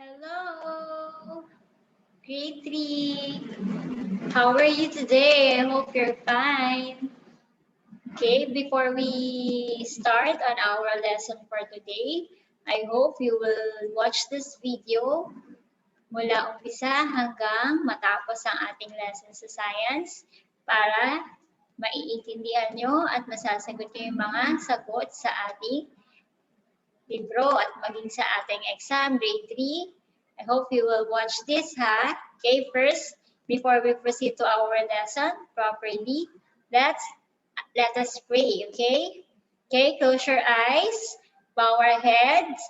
Hello, grade 3. How are you today? I hope you're fine. Okay, before we start on our lesson for today, I hope you will watch this video mula umpisa hanggang matapos ang ating lesson sa science para maiintindihan nyo at masasagot nyo yung mga sagot sa ating libro at maging sa ating exam, grade 3. I hope you will watch this, ha? Okay, first, before we proceed to our lesson properly, let us pray, okay? Okay, close your eyes, bow our heads.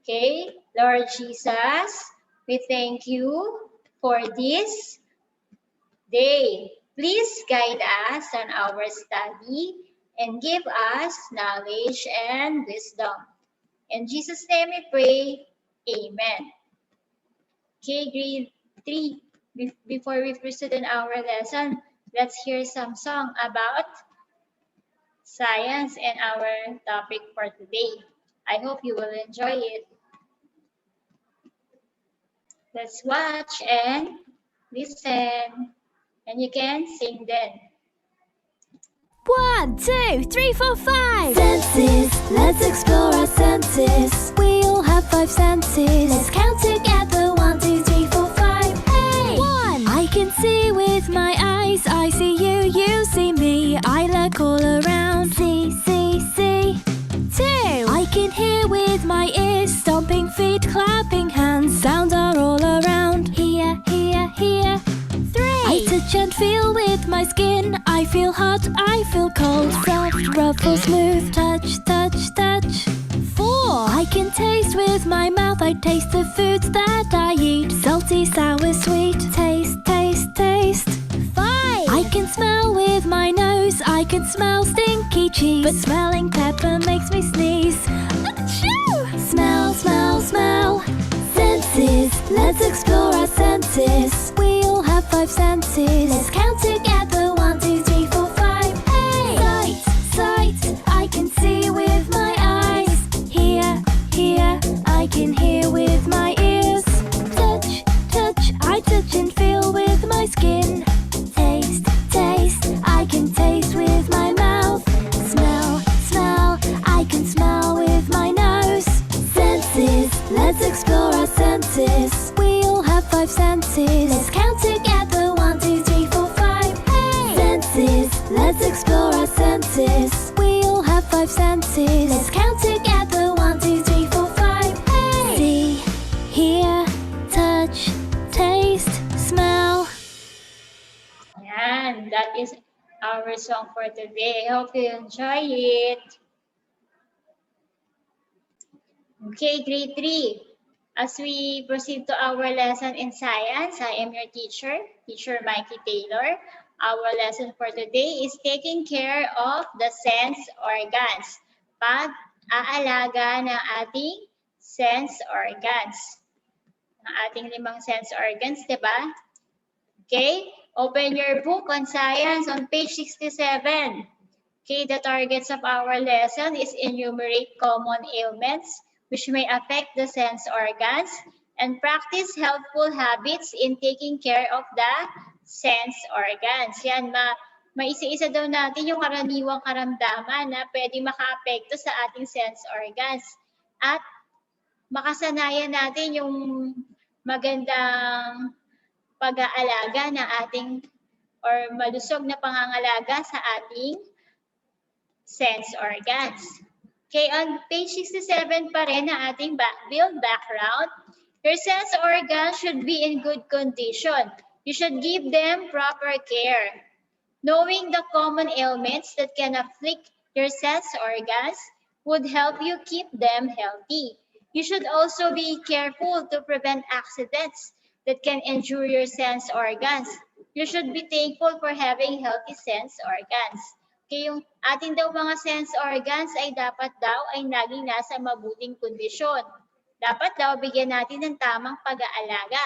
Okay, Lord Jesus, we thank you for this day. Please guide us on our study and give us knowledge and wisdom. In Jesus' name we pray, Amen. Okay, grade 3. Before we proceed in our lesson, let's hear some song about science and our topic for today. I hope you will enjoy it. Let's watch and listen. And you can sing then. 1, 2, 3, 4, 5. Senses, let's explore our senses. We all have 5 senses. Let's count together. 1, 2, 3, 4, 5. Hey! 1. I can see with my eyes. I see you, you see me. I look all around. See, see, see. 2. I can hear with my ears. Stomping feet, clapping hands. Sounds are all around. Here, here, here. 3. I touch and feel with my skin. I feel hot, I feel cold. Soft, ruffle, smooth. Touch, touch, touch. 4. I can taste with my mouth. I taste the foods that I eat. Salty, sour, sweet. Taste, taste, taste. 5. I can smell with my nose. I can smell stinky cheese. But smelling pepper makes me sneeze. Achoo! Smell, smell, smell. Senses, let's explore our senses. We all have 5 senses. Let's count together. 1, 2, 3, 4, 5. Hey! Sight, sight, I can see with my eyes. Hear, hear, I can hear with my ears. Touch, touch, I touch and feel with my skin. Taste, taste, I can taste with my mouth. Smell, smell, I can smell with my nose. Senses, let's explore our senses. We all have 5 senses. Let's count together. 1, 2, 3, 4, 5. Hey! Senses, let's explore our senses. We all have 5 senses. Let's count together. 1, 2, 3, 4, 5. Hey! See, hear, touch, taste, smell. Yan, that is our song for today. I hope you enjoy it. Okay, grade 3. As we proceed to our lesson in science, I am your teacher, Teacher Mikey Taylor. Our lesson for today is taking care of the sense organs. Pag-aalaga ng ating sense organs. Ang ating 5 sense organs, di ba? Okay, open your book on science on page 67. Okay, the targets of our lesson is enumerate common ailments which may affect the sense organs and practice helpful habits in taking care of the sense organs. Yan, maisa-isa daw natin yung karaniwang karamdaman na pwede maka-apekto sa ating sense organs. At makasanayan natin yung magandang pag-aalaga ng ating or malusog na pangangalaga sa ating sense organs. Okay, on page 67 pa rin ang ating build background. Your sense organs should be in good condition. You should give them proper care. Knowing the common ailments that can afflict your sense organs would help you keep them healthy. You should also be careful to prevent accidents that can injure your sense organs. You should be thankful for having healthy sense organs. Okay, yung ating daw mga sense organs ay dapat daw ay naging nasa mabuting kondisyon. Dapat daw bigyan natin ng tamang pag-aalaga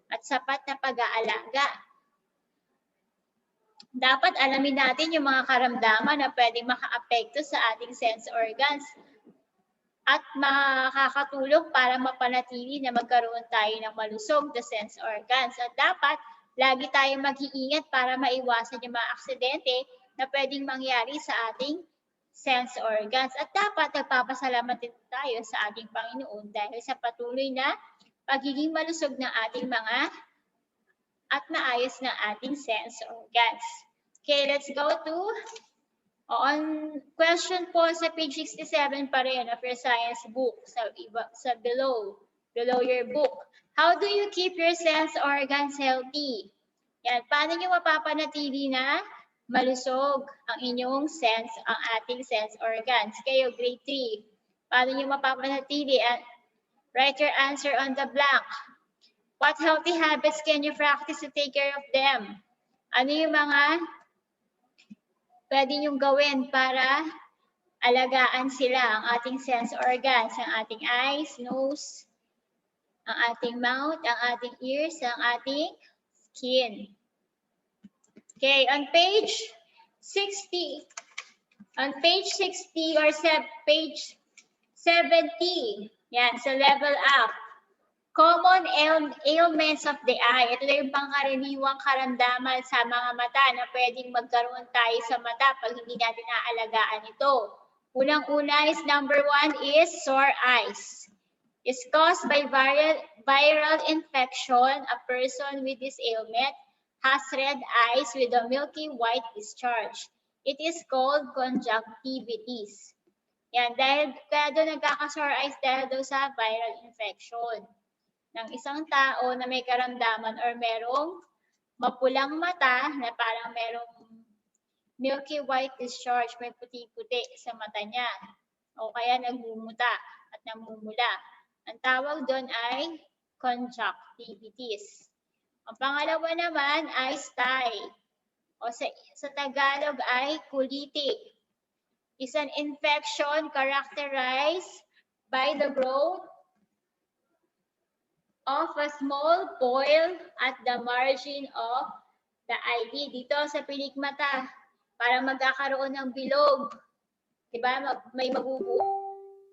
at sapat na pag-aalaga. Dapat alamin natin yung mga karamdaman na pwedeng maka-apekto sa ating sense organs. at makakatulong para mapanatili na magkaroon tayo ng malusog na sense organs. At dapat lagi tayong mag-iingat para maiwasan yung mga aksidente na pwedeng mangyari sa ating sense organs. At dapat nagpapasalamat din tayo sa ating Panginoon dahil sa patuloy na pagiging malusog ng ating mga at maayos ng ating sense organs. Okay, let's go to on question po sa page 67 pa rin of your science book, sa below your book. How do you keep your sense organs healthy? Yan, paano nyo mapapanatili na malusog ang ating sense organs? Kayo, grade 3. Paano nyo mapapanatili? Write your answer on the blank. What healthy habits can you practice to take care of them? Ano yung mga pwede nyong gawin para alagaan sila, ang ating sense organs, ang ating eyes, nose, ang ating mouth, ang ating ears, ang ating skin. Okay, on page 60 or page 70, yan, sa level up. Common ailments of the eye. Ito na yung pangkaraniwang karamdaman sa mga mata na pwedeng magkaroon tayo sa mata pag hindi natin naalagaan ito. Unang-una is number 1 is sore eyes. It's caused by viral infection. A person with this ailment has red eyes with a milky white discharge. It is called conjunctivitis. Yan, dahil kaya doon nagkaka-sore eyes dahil daw sa viral infection ng isang tao na may karamdaman or merong mapulang mata na parang merong milky white discharge, may puti-puti sa mata niya o kaya nagmumuta at namumula. Ang tawag doon ay conjunctivitis. Ang pangalawa naman ay stye o sa Tagalog ay kuliti. Is an infection characterized by the growth of a small boil at the margin of the eyelid. Dito sa pilik mata, para magkakaroon ng bilog. Diba? May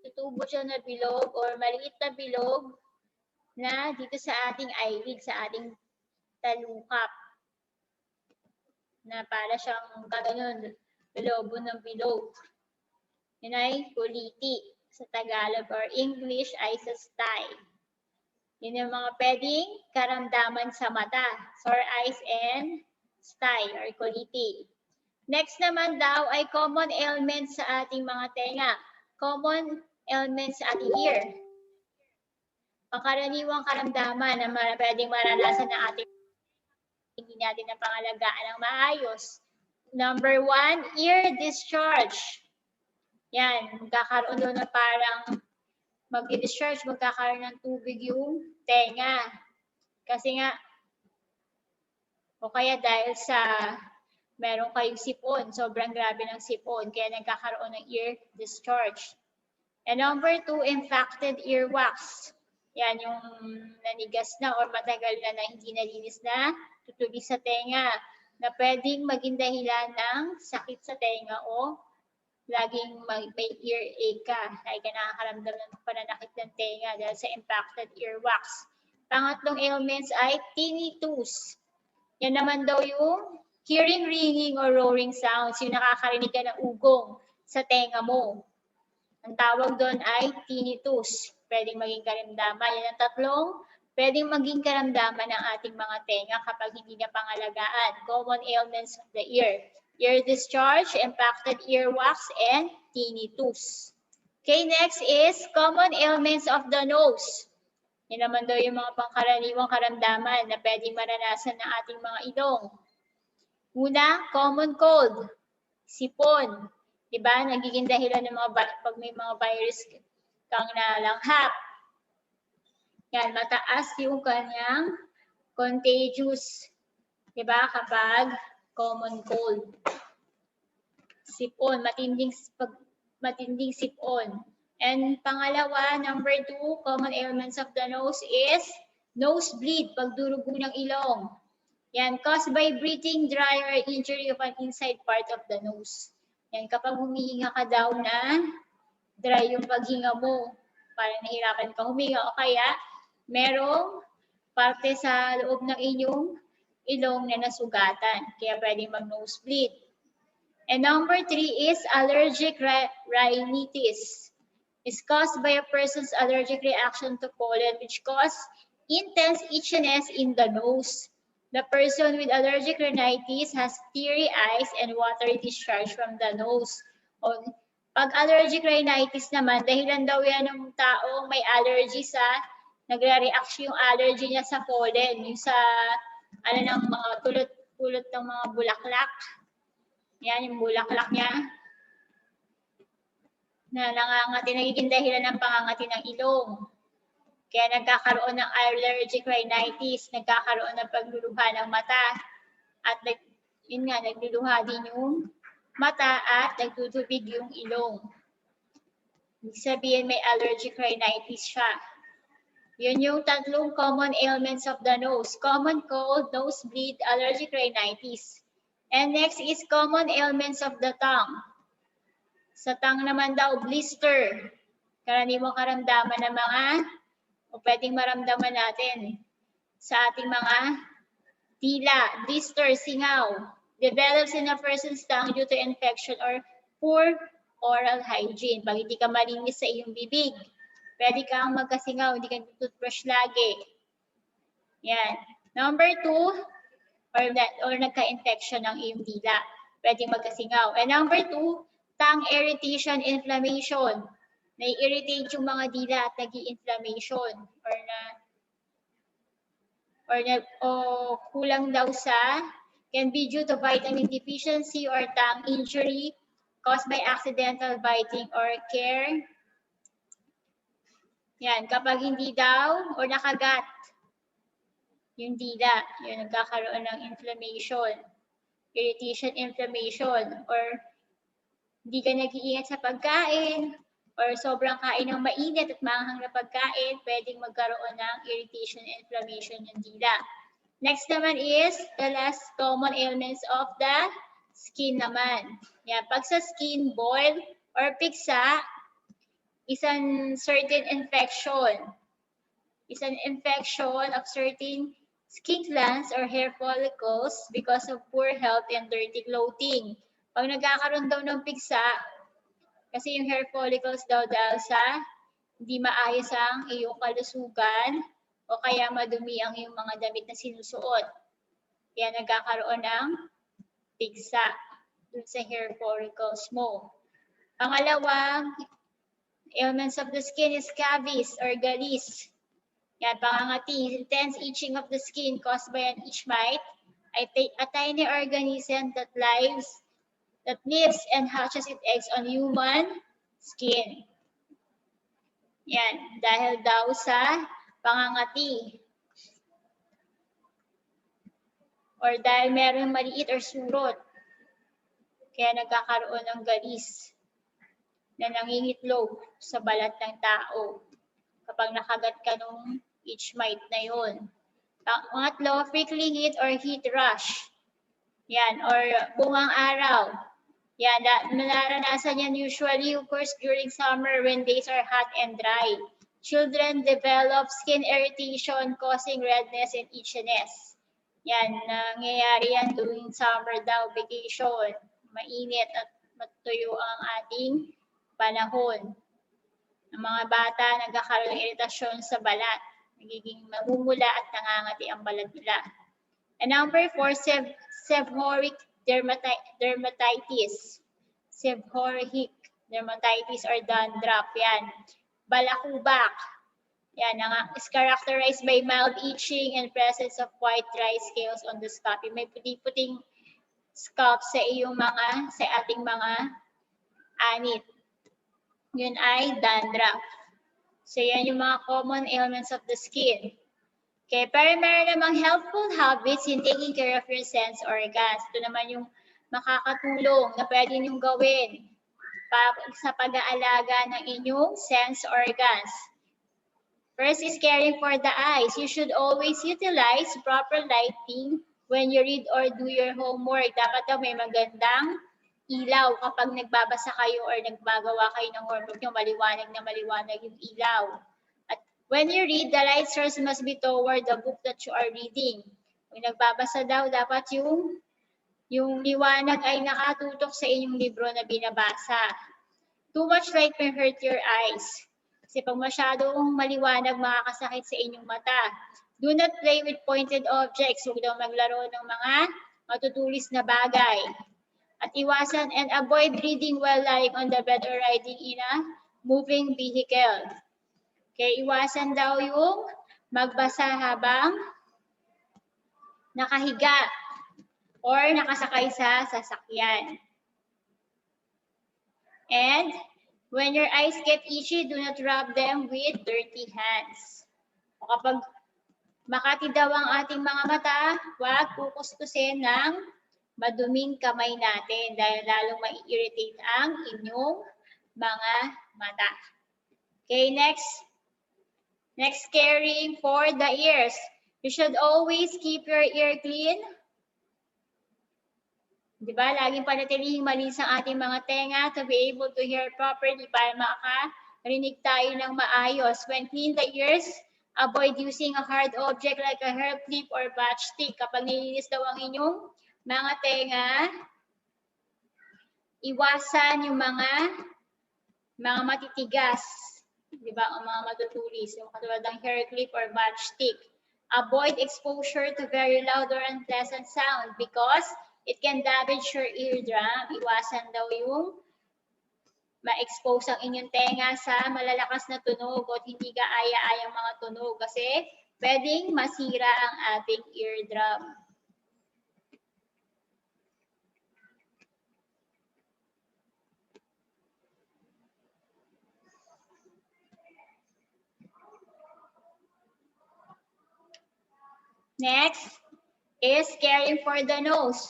tutubo siya na bilog or maliit na bilog na dito sa ating eyelid, sa ating talukap. Na para siyang kaganon, lobo ng bilog. Yun ay kuliti sa Tagalog or English ay sa stye. Yun yung mga pwedeng karamdaman sa mata, sore eyes and stye or kuliti. Next naman daw ay common ailments sa ating mga tenga. Common ailments sa ating ear. Pangkaraniwang karamdaman na pwedeng maranasan ng ating hindi natin na pangalagaan ng maayos. Number 1, ear discharge. Yan, magkakaroon doon na parang mag-discharge, magkakaroon ng tubig yung tenga. Kasi nga, o kaya dahil sa meron kayong sipon, sobrang grabe ng sipon, kaya nagkakaroon ng ear discharge. And number 2, infected earwax. Yan, yung nanigas na or matagal na hindi nalinis na tutubi sa tenga na pwedeng maging dahilan ng sakit sa tenga o laging may earache ka, ay ka nakakaramdam ng pananakit ng tenga dahil sa impacted earwax. Pangatlong ailments ay tinnitus. Yan naman daw yung hearing ringing or roaring sounds, yung nakakarinig ka ng ugong sa tenga mo. Ang tawag doon ay tinnitus. Pwedeng maging karamdaman. Yan ang tatlong pwedeng maging karamdaman ng ating mga tenga kapag hindi na pangalagaan. Common ailments of the ear. Ear discharge, impacted earwax, and tinnitus. Okay, next is common ailments of the nose. Yan naman daw yung mga pangkaraniwang karamdaman na pwedeng maranasan ng ating mga ilong. Una, common cold. Sipon. Diba? Nagiging dahilan ng mga pag may mga virus kang nalanghap. Yan, mataas yung kanyang contagious. Diba? Kapag common cold. Sipon, matinding sipon. And pangalawa, number 2, common ailments of the nose is nosebleed, pagdurugo ng ilong. Yan, caused by breathing, dry, or injury of an inside part of the nose. Yan, kapag humihinga ka daw na dry yung paghinga mo, parang nahirapan ka huminga, o kaya merong parte sa loob ng inyong ilong na nasugatan, kaya pwedeng mag-nosebleed. And number 3 is allergic rhinitis. It's caused by a person's allergic reaction to pollen, which cause intense itchiness in the nose. The person with allergic rhinitis has teary eyes and watery discharge from the nose. O, pag allergic rhinitis naman, dahilan daw yan ng taong may allergy sa, nagre-react yung allergy niya sa pollen, yung sa, ano, ng mga tulot ng mga bulaklak. Yan, yung bulaklak niya na nangangati, nagiging dahilan ng pangangati ng ilong. Kaya nagkakaroon ng allergic rhinitis, nagkakaroon ng pagluluha ng mata, at yun nga, nagluluha din yung mata at nagtutubig yung ilong. Ibig sabihin may allergic rhinitis siya. Yun yung tatlong common ailments of the nose: common cold, nosebleed, allergic rhinitis. And next is common ailments of the tongue. Sa tongue naman daw, blister. Karaniwang karamdaman ng mga, o pwedeng maramdaman natin sa ating mga dila, blister, singaw, develops in a person's tongue due to infection or poor oral hygiene. Pag hindi ka malinis sa iyong bibig, pwede kang magkasingaw, hindi ka toothbrush lagi. Yan. Number 2, or nagka-infection ng iyong dila, pwedeng magkasingaw. And number 2, tongue irritation, inflammation. Nai-irritate yung mga dila at nag-i-inflammation o kulang daw sa, can be due to vitamin deficiency or tongue injury caused by accidental biting or care. Yan, kapag hindi daw o nakagat yung dila, yun, nagkakaroon ng inflammation, irritation, inflammation, or hindi ka nag-iingat sa pagkain, or sobrang kain ng mainit at maanghang na pagkain, pwedeng magkaroon ng irritation and inflammation yung dila. Next naman is the last common ailments of the skin naman. Yan, pag sa skin, boil or piksa, isang certain infection. Isang infection of certain skin glands or hair follicles because of poor health and dirty clothing. Pag nagkakaroon daw ng piksa, kasi yung hair follicles daw dahil sa hindi maayos ang iyong kalusugan o kaya madumi ang iyong mga damit na sinusuot. Kaya nagkakaroon ng piksa dun sa hair follicles mo. Pangalawang ailments of the skin is scabies or galis. Yan, pangangati, intense itching of the skin caused by an itch mite, a tiny organism that lives and hatches its eggs on human skin. Yan, dahil daw sa pangangati. Or dahil meron maliit or surot. Kaya nagkakaroon ng galis na nangingitlog sa balat ng tao kapag nakagat ka nung itch mite na yun. Pangatlo, prickly heat or heat rash. Yan, or bungang araw. Yan, naranasan yan usually, of course, during summer when days are hot and dry. Children develop skin irritation causing redness and itchiness. Yan, nangyayari yan during summer daw, vacation. Mainit at matuyo ang ating panahon. Ang mga bata nagkakaroon ng iritasyon sa balat. Nagiging mamumula at nangangati ang balat nila. And number 4, seborrheic dermatitis. Seborrheic dermatitis or dandruff. Yan. Balakubak. Yan. Is characterized by mild itching and presence of white dry scales on the scalp. May puti-puting scalp sa ating mga anit. Yun ay dandruff. So yan yung mga common ailments of the skin. Okay, pero meron namang helpful habits in taking care of your sense organs. Ito naman yung makakatulong na pwede niyong gawin sa pag-aalaga ng inyong sense organs. First is caring for the eyes. You should always utilize proper lighting when you read or do your homework. Dapat daw may magandang ilaw kapag nagbabasa kayo or nagbagawa kayo ng homework nyo, maliwanag na maliwanag yung ilaw. At when you read, the light source must be toward the book that you are reading. Kung nagbabasa daw, dapat yung liwanag ay nakatutok sa inyong libro na binabasa. Too much light may hurt your eyes. Kasi pag masyadong maliwanag, makakasakit sa inyong mata. Do not play with pointed objects. Huwag daw maglaro ng mga matutulis na bagay. At iwasan and avoid reading while lying on the bed or riding in a moving vehicle. Okay, iwasan daw yung magbasa habang nakahiga or nakasakay sa sasakyan. And when your eyes get itchy, do not rub them with dirty hands. O kapag makati daw ang ating mga mata, huwag kukuskusin ng maduming kamay natin dahil lalong mai-irritate ang inyong mga mata. Okay, next. Next, caring for the ears. You should always keep your ear clean. Diba? Laging panatilihing malinis ang ating mga tenga to be able to hear properly para makarinig tayo ng maayos. When clean the ears, avoid using a hard object like a hair clip or matchstick. Kapag nilinis daw ang inyong mga tenga, iwasan yung mga matitigas, di ba? O mga matutulis, yung katulad ng hair clip or matchstick. Avoid exposure to very loud or unpleasant sound because it can damage your eardrum. Iwasan daw yung ma-expose ang inyong tenga sa malalakas na tunog o hindi kaaya-ayang mga tunog kasi pwedeng masira ang ating eardrum. Next is caring for the nose.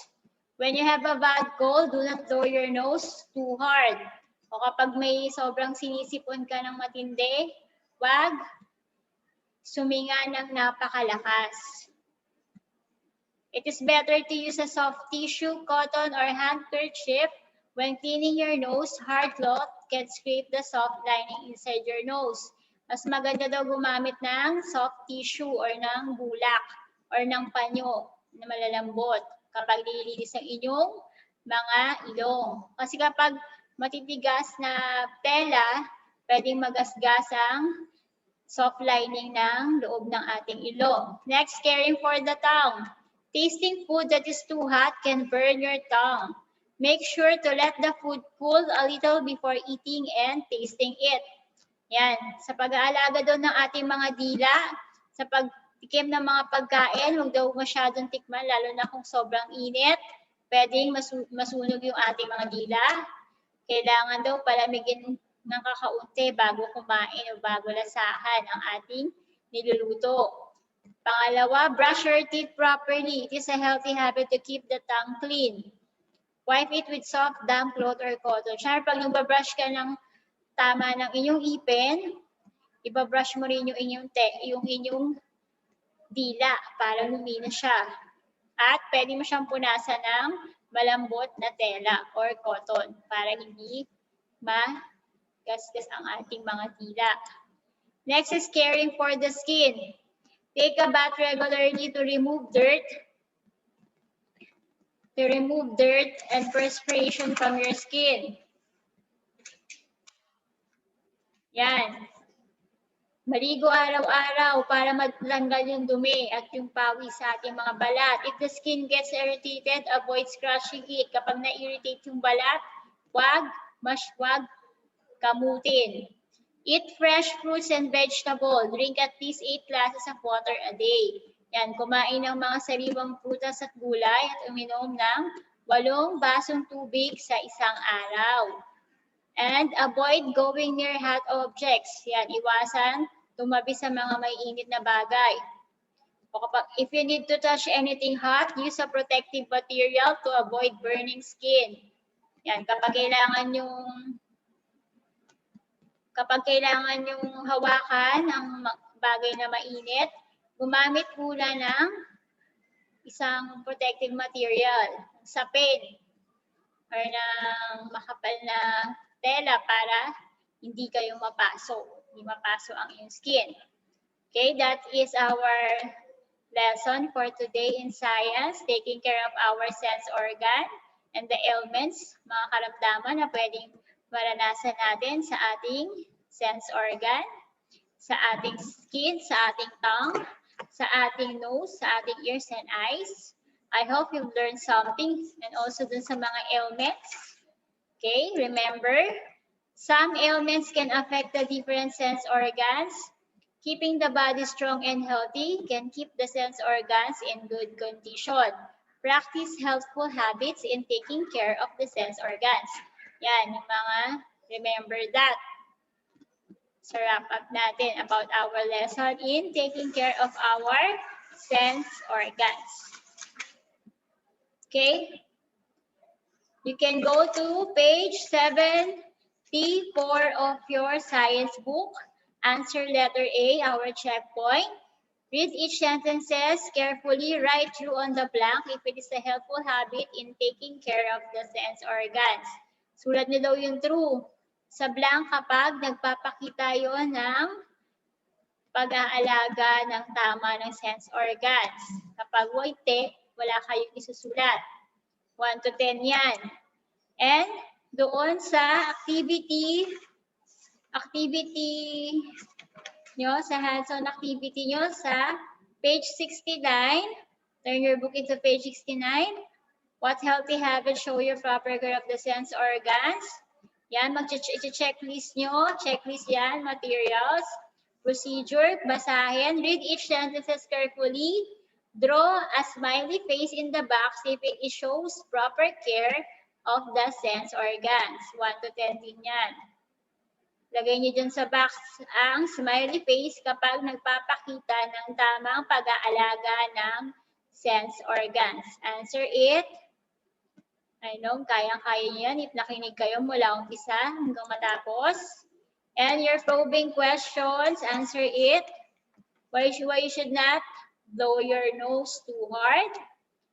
When you have a bad cold, do not blow your nose too hard. O kapag may sobrang sinisipon ka ng matindi, wag suminga ng napakalakas. It is better to use a soft tissue, cotton, or handkerchief when cleaning your nose. Hard cloth can scrape the soft lining inside your nose. Mas maganda daw gumamit ng soft tissue or ng bulak or ng panyo na malalambot kapag nililinis ang inyong mga ilong. Kasi kapag matitigas na tela, pwedeng magasgas ang soft lining ng loob ng ating ilong. Next, caring for the tongue. Tasting food that is too hot can burn your tongue. Make sure to let the food cool a little before eating and tasting it. Yan, sa pag-aalaga daw ng ating mga dila, sa pagtikim ng mga pagkain, huwag daw masyadong tikman, lalo na kung sobrang init, pwedeng masunog yung ating mga dila. Kailangan daw palamigin ng kakaunti bago kumain o bago lasahan ang ating niluluto. Pangalawa, brush your teeth properly. It is a healthy habit to keep the tongue clean. Wipe it with soft, damp cloth or cotton. Siyempre, pag nagbabrush ka ng tama ng inyong ipin, ibabrush mo rin yung inyong dila para luminis siya. At pwede mo siyang punasan ng malambot na tela or cotton para hindi magasgas ang ating mga dila. Next is caring for the skin. Take a bath regularly to remove dirt and perspiration from your skin. Yan. Maligo araw-araw para matanggal yung dumi at yung pawis sa ating mga balat. If the skin gets irritated, avoid scratching it. Kapag na-irritate yung balat, wag kamutin. Eat fresh fruits and vegetables. Drink at least 8 glasses of water a day. Yan, kumain ng mga sariwang prutas at gulay at uminom ng 8 basong tubig sa isang araw. And avoid going near hot objects. Yan, iwasan tumabi sa mga may init na bagay. O kapag, if you need to touch anything hot, use a protective material to avoid burning skin. Yan, kapag kailangan yung hawakan ang bagay na mainit, gumamit muna ng isang protective material, sapin. or ng makapal na tela para hindi kayo mapaso. Hindi mapaso ang iyong skin. Okay, that is our lesson for today in science, taking care of our sense organ and the ailments, mga karamdaman na pwedeng maranasan natin sa ating sense organ, sa ating skin, sa ating tongue, sa ating nose, sa ating ears and eyes. I hope you've learned something, and also dun sa mga ailments. Okay, remember, some ailments can affect the different sense organs. Keeping the body strong and healthy can keep the sense organs in good condition. Practice healthful habits in taking care of the sense organs. Yan, yung mga remember that. So wrap up natin about our lesson in taking care of our sense organs. Okay? You can go to page 74 of your science book. Answer letter A, our checkpoint. Read each sentences carefully. Write true on the blank if it is a helpful habit in taking care of the sense organs. Sulat niyo daw yung true sa blank kapag nagpapakita yon ng pag-aalaga ng tama ng sense organs. Kapag white, wala kayong isusulat. 1 to 10 yan. And doon sa activity nyo, sa hands-on activity nyo sa page 69. Turn your book into page 69. What healthy habits show your proper care of the sense organs? Yan, mag-checklist nyo. Checklist yan, materials, procedure, basahin. Read each sentences carefully. Draw a smiley face in the box if it shows proper care of the sense organs. 1 to 10 din yan. Lagay niyo dyan sa box ang smiley face kapag nagpapakita ng tamang pag-aalaga ng sense organs. Answer it. I know, kayang-kaya niyo yan if nakinig kayo mula umpisa hanggang matapos. And your probing questions, answer it. Why you should not blow your nose too hard.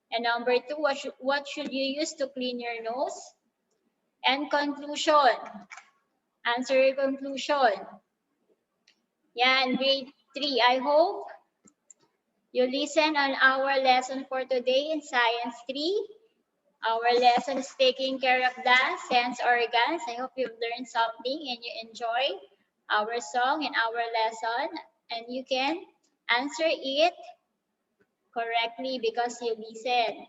And number 2, what should you use to clean your nose? And conclusion. Answer your conclusion. Yan, grade 3. I hope you listen on our lesson for today in Science 3. Our lesson is taking care of the sense organs. I hope you've learned something and you enjoy our song and our lesson. And you can answer it correctly because you listen.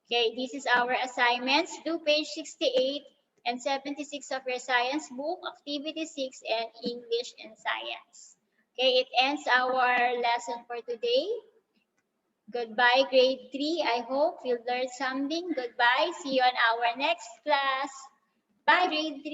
Okay, this is our assignments. Do page 68 and 76 of your science book, activity 6 and English and science. Okay, it ends our lesson for today. Goodbye, grade 3. I hope you learned something. Goodbye. See you on our next class. Bye, grade 3.